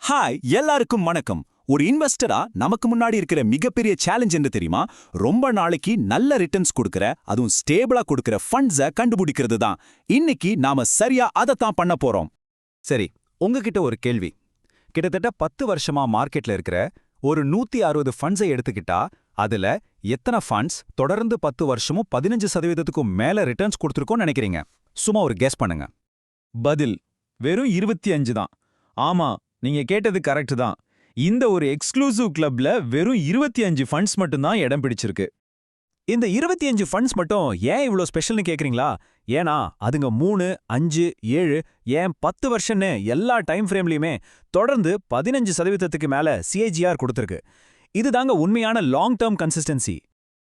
Hi எல்லாருக்கும் வணக்கம். ஒரு இன்வெஸ்டரா நமக்கு முன்னாடி இருக்கிற மிகப்பெரிய சேலஞ்ச் என்ன தெரியுமா? ரொம்ப நாளைக்கு நல்ல ரிட்டர்ன்ஸ் கொடுக்கிற, அதுவும் ஸ்டேபிளா கொடுக்கிற ஃபண்ட்ஸை கண்டுபிடிக்கிறது தான். இன்னைக்கு நாம சரியா அதைத்தான் பண்ண போறோம். சரி, உங்ககிட்ட ஒரு கேள்வி. கிட்டத்தட்ட 10 வருஷமா மார்க்கெட்ல இருக்கிற ஒரு 160 ஃபண்ட்ஸை எடுத்துக்கிட்டா அதுல எத்தனை ஃபண்ட்ஸ் தொடர்ந்து 10 வருஷமும் 15% மேல ரிட்டர்ன்ஸ் கொடுத்துருக்கோன்னு நினைக்கிறீங்க? சும்மா ஒரு கெஸ் பண்ணுங்க. பதில் வெறும் 25 தான். ஆமா, நீங்க கேட்டது கரெக்ட் தான். இந்த ஒரு எக்ஸ்க்ளூசிவ் கிளப்ல வெறும் 25 ஃபண்ட்ஸ் மட்டும்தான் இடம் பிடிச்சிருக்கு. இந்த 25 ஃபண்ட்ஸ் மட்டும் ஏன் இவ்ளோ ஸ்பெஷல்னு கேக்குறீங்களா? ஏன்னா அதுங்க 3, 5, 7 ஏன் 10 வருஷம்னு எல்லா டைம் ஃப்ரேம்லயுமே தொடர்ந்து 15% மேல சிஏஜிஆர் கொடுத்துருக்கு. இதுதாங்க உண்மையான லாங் டேர்ம் கன்சிஸ்டன்சி.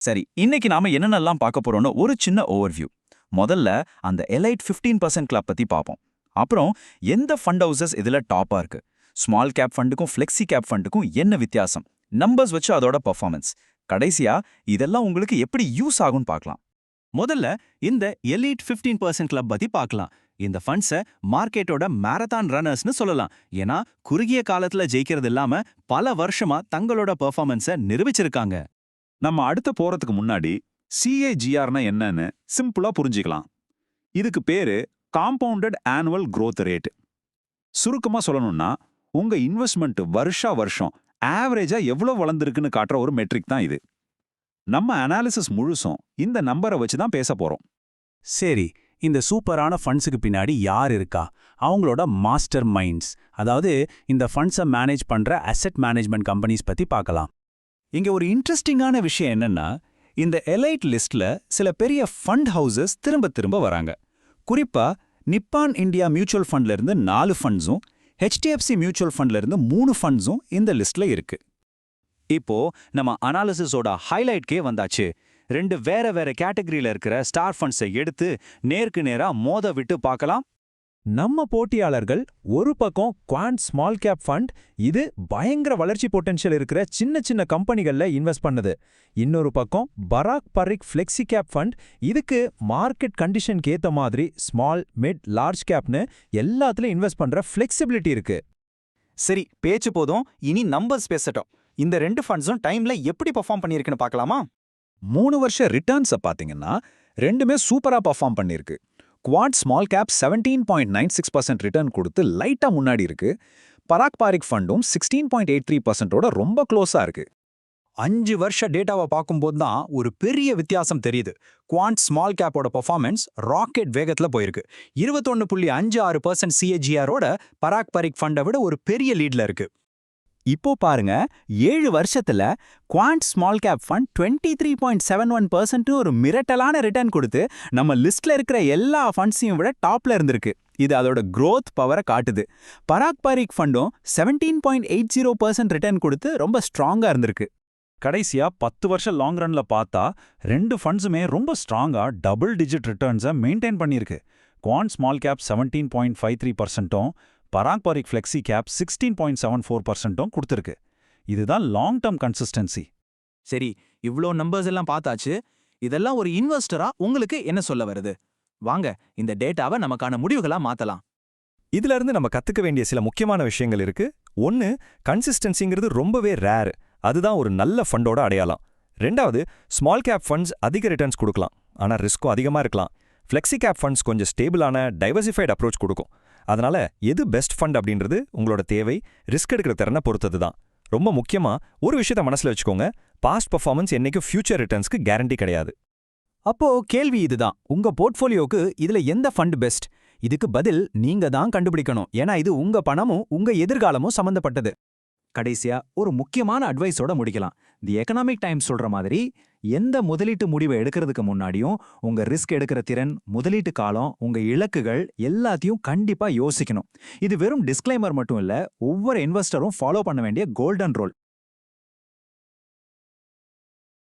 சரி, இன்னைக்கு நாம என்னென்னலாம் பார்க்க போறோம்னு ஒரு சின்ன ஓவர்வியூ. முதல்ல அந்த எலைட் 15% கிளப் பத்தி பார்ப்போம். அப்புறம் எந்த ஃபண்ட் ஹவுசஸ் இதுல டாப்பா இருக்கு, ஸ்மால் கேப் ஃபண்டுக்கும் ஃப்ளெக்ஸி கேப் ஃபண்டுக்கும் என்ன வித்தியாசம், நம்பர்ஸ் வச்சு அதோட பர்ஃபார்மன்ஸ், கடைசியா இதெல்லாம் உங்களுக்கு எப்படி யூஸ் ஆகும்னு பார்க்கலாம். முதல்ல இந்த எலீட் 15% கிளப் பத்தி பார்க்கலாம். இந்த ஃபண்ட்ஸை மார்க்கெட்டோட மேரத்தான் ரன்னர்ஸ்னு சொல்லலாம். ஏன்னா குறுகிய காலத்துல ஜெயிக்கிறது இல்லாம பல வருஷமா தங்களோட பெர்ஃபார்மன்ஸை நிரூபிச்சிருக்காங்க. நம்ம அடுத்த போறதுக்கு முன்னாடி சிஏஜிஆர்னா என்னன்னு சிம்பிளா புரிஞ்சுக்கலாம். இதுக்கு பேரு காம்பவுண்டட் ஆனுவல் growth ரேட். சுருக்கமா சொல்லணும்னா உங்க இன்வெஸ்ட்மெண்ட் வருஷம் ஆவரேஜா எவ்வளவு வளர்ந்துருக்குன்னு காட்டுற ஒரு மெட்ரிக் தான் இது. நம்ம அனாலிசிஸ் முழுசும் இந்த நம்பரை வச்சு தான் பேச போறோம். சரி, இந்த சூப்பரான ஃபண்ட்ஸுக்கு பின்னாடி யார் இருக்கா? அவங்களோட மாஸ்டர் மைண்ட்ஸ், அதாவது இந்த ஃபண்ட்ஸை மேனேஜ் பண்ற அசெட் மேனேஜ்மெண்ட் கம்பெனிஸ் பத்தி பார்க்கலாம். இங்க ஒரு இன்ட்ரெஸ்டிங்கான விஷயம் என்னன்னா, இந்த எலைட் லிஸ்ட்ல சில பெரிய ஃபண்ட் ஹவுசஸ் திரும்ப வராங்க. குறிப்பா நிப்பான் இந்தியா மியூச்சுவல் ஃபண்ட்ல இருந்து 4 ஃபண்ட்ஸும், HDFC மியூச்சுவல் ஃபண்ட்ல இருந்து 3 ஃபண்ட்ஸும் இந்த லிஸ்ட்ல இருக்கு. இப்போ நம்ம அனாலிசிஸோட ஹைலைட்கே வந்தாச்சு. 2 வேற கேட்டகரியில இருக்கிற ஸ்டார் ஃபண்ட்ஸை எடுத்து நேருக்கு நேரா மோத விட்டு பார்க்கலாம். நம்ம போட்டியாளர்கள் ஒரு பக்கம் குவாண்ட் ஸ்மால் கேப் ஃபண்ட், இது பயங்கர வளர்ச்சி பொட்டன்ஷியல் இருக்கிற சின்ன கம்பெனிகள்ல இன்வெஸ்ட் பண்ணுது. இன்னொரு பக்கம் பராக் பரிக் ஃப்ளெக்ஸி கேப் ஃபண்ட், இதுக்கு மார்க்கெட் கண்டிஷனுக்கு ஏத்த மாதிரி ஸ்மால், மிட், லார்ஜ் கேப்னு எல்லாத்துலயும் இன்வெஸ்ட் பண்ற ஃப்ளெக்சிபிலிட்டி இருக்கு. சரி, பேச்சு போதும், இனி நம்பர்ஸ் பேசட்டும். இந்த 2 ஃபண்ட்ஸும் டைம்ல எப்படி பெர்ஃபார்ம் பண்ணியிருக்குன்னு பார்க்கலாமா? 3 வருஷ ரிட்டர்ன்ஸை பார்த்தீங்கன்னா ரெண்டுமே சூப்பரா பெர்ஃபார்ம் பண்ணிருக்கு. குவாட் ஸ்மால் கேப் 17.96% ரிட்டர்ன் கொடுத்து லைட்டா முன்னாடி இருக்கு. பராக் பாரிக் ஃபண்டும் 16.83%ஓட ரொம்ப க்ளோஸா இருக்கு. 5 வருஷ டேட்டாவை பார்க்கும்போது தான் ஒரு பெரிய வித்தியாசம் தெரியுது. குவாண்ட் ஸ்மால் கேப்போட பெர்ஃபார்மன்ஸ் ராக்கெட் வேகத்துல போயிருக்கு. 21.56% சிஏஜிஆரோட பராக் பரிக் ஃபண்டை விட ஒரு பெரிய லீட்ல இருக்கு. இப்போ பாருங்க, 7 வருஷத்துல குவாண்ட் ஸ்மால் கேப் ஃபண்ட் 23.71% ஒரு மிரட்டலான ரிட்டர்ன் கொடுத்து நம்ம லிஸ்ட்ல இருக்கிற எல்லா ஃபண்ட்ஸையும் விட டாப்ல இருந்திருக்கு. இது அதோட growth பவரை காட்டுது. பராக் பாரிக் ஃபண்டும் 17.80% ரிட்டர்ன் கொடுத்து ரொம்ப ஸ்ட்ராங்கா இருந்திருக்கு. கடைசியா 10 வருஷம் லாங் ரன்ல பார்த்தா 2 ஃபண்ட்ஸுமே ரொம்ப ஸ்ட்ராங்கா டபுள் டிஜிட் ரிட்டர்ன்ஸை மெயின்டைன் பண்ணியிருக்கு. குவாண்ட் ஸ்மால் கேப் 17.53%, பராக் பாரிக் ஃப்ளெக்ஸி கேப் 16.74% கொடுத்துருக்கு. இதுதான் லாங் டேர்ம் கன்சிஸ்டன்சி. சரி, இவ்ளோ நம்பர்ஸ் எல்லாம் பார்த்தாச்சு. இதெல்லாம் ஒரு இன்வெஸ்டரா உங்களுக்கு என்ன சொல்ல வருது? வாங்க இந்த டேட்டாவை நமக்கான முடிவுகளா மாத்தலாம். இதுல இருந்து நம்ம கத்துக்க வேண்டிய சில முக்கியமான விஷயங்கள் இருக்கு. 1, கன்சிஸ்டன்சிங்கிறது ரொம்பவே ரேர். அதுதான் ஒரு நல்ல ஃபண்டோட அடையாளம். 2வது, ஸ்மால் கேப் ஃபண்ட்ஸ் அதிக ரிட்டர்ன்ஸ் கொடுக்கலாம், ஆனா ரிஸ்க்கும் அதிகமா இருக்கலாம். ஃப்ளெக்ஸி கேப் ஃபண்ட்ஸ் கொஞ்சம் ஸ்டேபிளான டைவர்சிஃபைட் அப்ரோச் கொடுக்கும். அதனால எது பெஸ்ட் ஃபண்ட் அப்படின்றது உங்களோட தேவை, ரிஸ்க் எடுக்கிற திறனை பொறுத்தது தான். ரொம்ப முக்கியமா ஒரு விஷயத்த மனசுல வச்சுக்கோங்க, பாஸ்ட் பர்ஃபார்மன்ஸ் என்னைக்கும் ஃபியூச்சர் ரிட்டர்ன்ஸ்க்கு கேரண்டி கிடையாது. அப்போ கேள்வி இதுதான், உங்க போர்ட்ஃபோலியோக்கு இதுல எந்த ஃபண்ட் பெஸ்ட்? இதுக்கு பதில் நீங்க தான் கண்டுபிடிக்கணும். ஏன்னா இது உங்க பணமும் உங்க எதிர்காலமும் சம்பந்தப்பட்டது. கடைசியா ஒரு முக்கியமான அட்வைஸோட முடிக்கலாம். தி எகனாமிக் டைம்ஸ் சொல்ற மாதிரி, எந்த முதலீட்டு முடிவை எடுக்கிறதுக்கு முன்னாடியும் உங்க ரிஸ்க் எடுக்கிற திறன், முதலீட்டு காலம், உங்க இலக்குகள் எல்லாத்தையும் கண்டிப்பா யோசிக்கணும். இது வெறும் டிஸ்க்ளைமர் மட்டும் இல்ல, ஒவ்வொரு இன்வெஸ்டரும் ஃபாலோ பண்ண வேண்டிய கோல்டன் ரூல்.